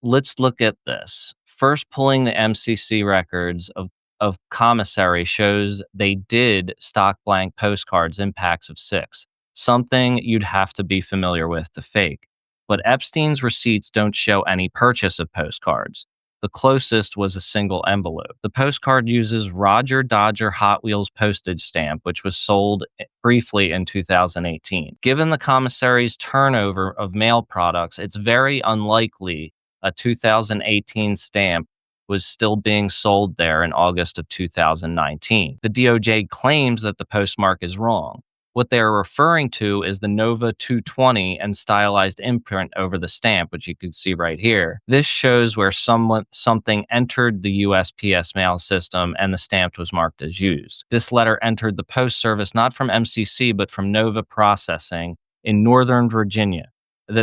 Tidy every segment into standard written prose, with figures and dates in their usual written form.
let's look at this. First, pulling the MCC records of commissary shows they did stock blank postcards in packs of 6, something you'd have to be familiar with to fake. But Epstein's receipts don't show any purchase of postcards. The closest was a single envelope. The postcard uses Roger Dodger Hot Wheels postage stamp, which was sold briefly in 2018. Given the commissary's turnover of mail products, it's very unlikely a 2018 stamp was still being sold there in August of 2019. The DOJ claims that the postmark is wrong. What they are referring to is the Nova 220 and stylized imprint over the stamp, which you can see right here. This shows where something entered the USPS mail system and the stamp was marked as used. This letter entered the post service not from MCC, but from Nova Processing in Northern Virginia.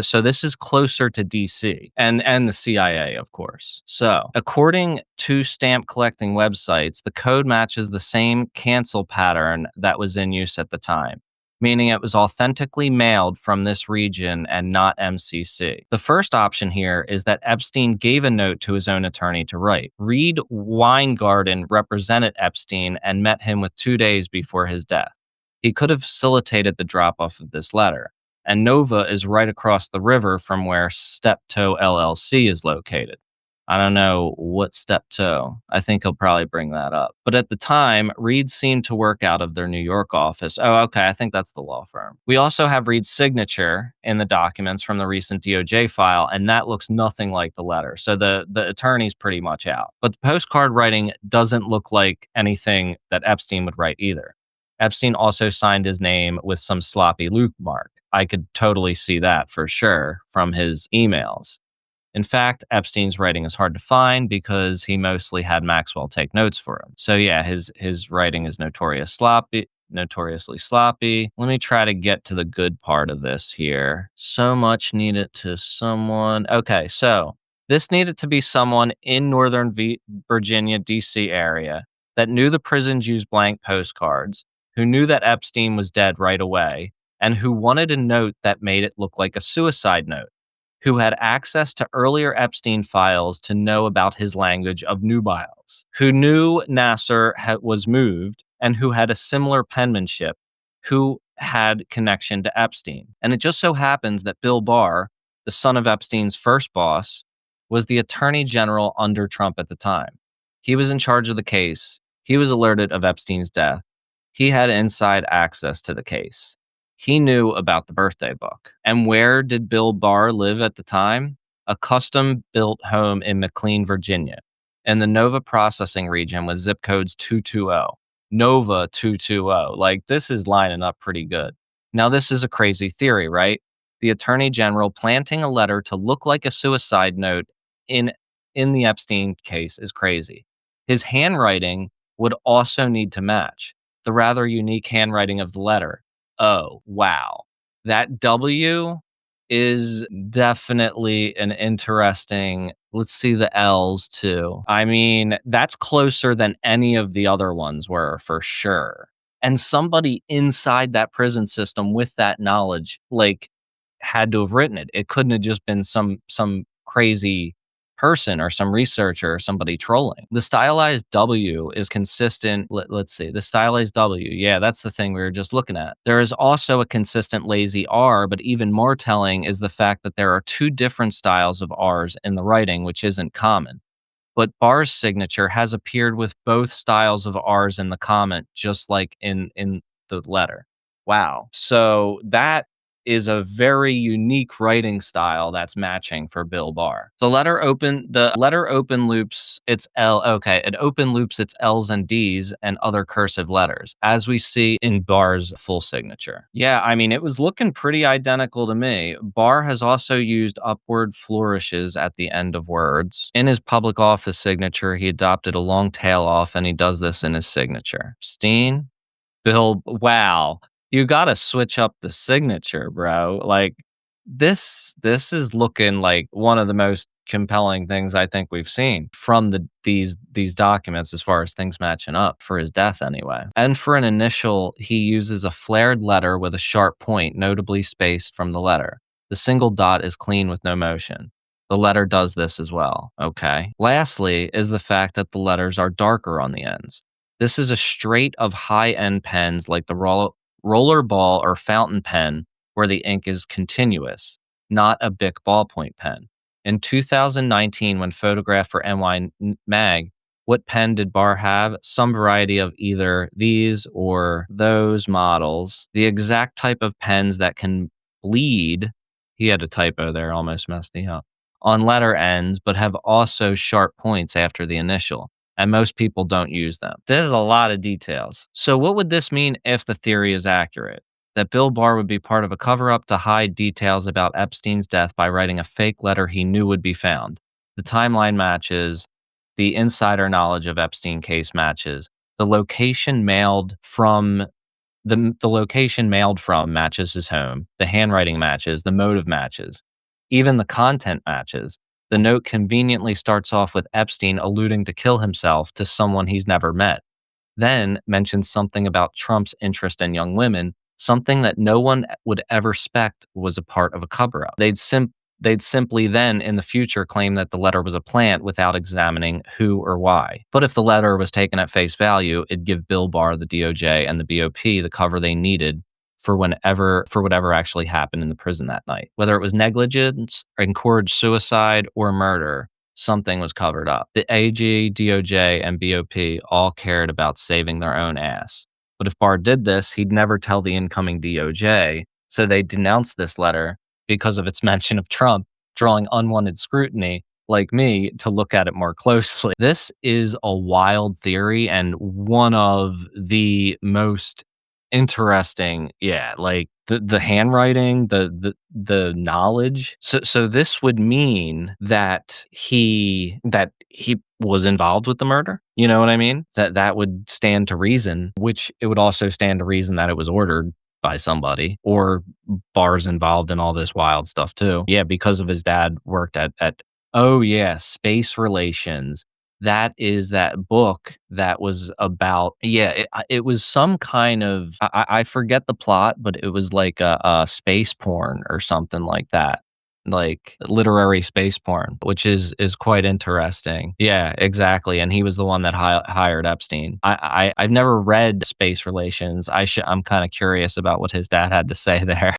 So this is closer to DC and the CIA, of course. So according to stamp collecting websites, the code matches the same cancel pattern that was in use at the time, meaning it was authentically mailed from this region and not MCC. The first option here is that Epstein gave a note to his own attorney to write. Reed Weingarten represented Epstein and met him with 2 days before his death. He could have facilitated the drop-off of this letter. And Nova is right across the river from where Steptoe LLC is located. I don't know what Steptoe. I think he'll probably bring that up. But at the time, Reed seemed to work out of their New York office. Oh, okay, I think that's the law firm. We also have Reed's signature in the documents from the recent DOJ file, and that looks nothing like the letter. So the attorney's pretty much out. But the postcard writing doesn't look like anything that Epstein would write either. Epstein also signed his name with some sloppy Luke mark. I could totally see that for sure from his emails. In fact, Epstein's writing is hard to find because he mostly had Maxwell take notes for him. So yeah, his writing is notoriously sloppy. Let me try to get to the good part of this here. So much needed to someone. Okay, so this needed to be someone in Northern Virginia, DC area that knew the prisons used blank postcards, who knew that Epstein was dead right away, and who wanted a note that made it look like a suicide note, who had access to earlier Epstein files to know about his language of nubiles, who knew Nassar was moved, and who had a similar penmanship, who had connection to Epstein. And it just so happens that Bill Barr, the son of Epstein's first boss, was the attorney general under Trump at the time. He was in charge of the case. He was alerted of Epstein's death. He had inside access to the case. He knew about the birthday book. And where did Bill Barr live at the time? A custom-built home in McLean, Virginia, in the Nova Processing region with zip codes 220. Nova 220. Like, this is lining up pretty good. Now, this is a crazy theory, right? The Attorney General planting a letter to look like a suicide note in the Epstein case is crazy. His handwriting would also need to match the rather unique handwriting of the letter. Oh, wow. That W is definitely an interesting, let's see the L's too. I mean, that's closer than any of the other ones were for sure. And somebody inside that prison system with that knowledge, like, had to have written it. It couldn't have just been some crazy person or some researcher or somebody trolling. The stylized W is consistent. Let's see. The stylized W. Yeah, that's the thing we were just looking at. There is also a consistent lazy R, but even more telling is the fact that there are 2 different styles of R's in the writing, which isn't common. But Barr's signature has appeared with both styles of R's in the comment, just like in the letter. Wow. So that is a very unique writing style that's matching for Bill Barr. The letter open loops its L. Okay, it open loops its L's and D's and other cursive letters, as we see in Barr's full signature. Yeah, I mean, it was looking pretty identical to me. Barr has also used upward flourishes at the end of words. In his public office signature, he adopted a long tail off, and he does this in his signature. Steen, Bill, wow. You gotta switch up the signature, bro. Like, this is looking like one of the most compelling things I think we've seen from these documents as far as things matching up for his death anyway. And for an initial, he uses a flared letter with a sharp point, notably spaced from the letter. The single dot is clean with no motion. The letter does this as well. Okay. Lastly, is the fact that the letters are darker on the ends. This is a straight of high end pens like the roller ball or fountain pen, where the ink is continuous, not a Bic ballpoint pen. In 2019, when photographed for NY Mag, what pen did Barr have? Some variety of either these or those models. The exact type of pens that can bleed. He had a typo there, almost messed me up. On letter ends, but have also sharp points after the initial. And most people don't use them. There's a lot of details. So, what would this mean if the theory is accurate? That Bill Barr would be part of a cover up to hide details about Epstein's death by writing a fake letter he knew would be found. The timeline matches, the insider knowledge of Epstein case matches, the location mailed from the location mailed from matches his home, the handwriting matches, the motive matches, even the content matches. The note conveniently starts off with Epstein alluding to kill himself to someone he's never met, then mentions something about Trump's interest in young women, something that no one would ever suspect was a part of a cover up. They'd simply then in the future claim that the letter was a plant without examining who or why. But if the letter was taken at face value, it'd give Bill Barr, the DOJ, and the BOP the cover they needed for whatever actually happened in the prison that night. Whether it was negligence, encouraged suicide, or murder, something was covered up. The AG, DOJ, and BOP all cared about saving their own ass. But if Barr did this, he'd never tell the incoming DOJ, so they denounced this letter because of its mention of Trump, drawing unwanted scrutiny like me to look at it more closely. This is a wild theory and one of the most interesting, yeah, like the handwriting, the knowledge. So this would mean that he was involved with the murder. You know what I mean? That would stand to reason, which it would also stand to reason that it was ordered by somebody, or Barr's involved in all this wild stuff too. Yeah, because of his dad worked at oh yeah, space relations. That is that book that was about, yeah, it was some kind of, I forget the plot, but it was like a space porn or something like that. Like literary space porn, which is quite interesting. Yeah, exactly. And he was the one that hired Epstein. I've never read Space Relations. I'm kind of curious about what his dad had to say there.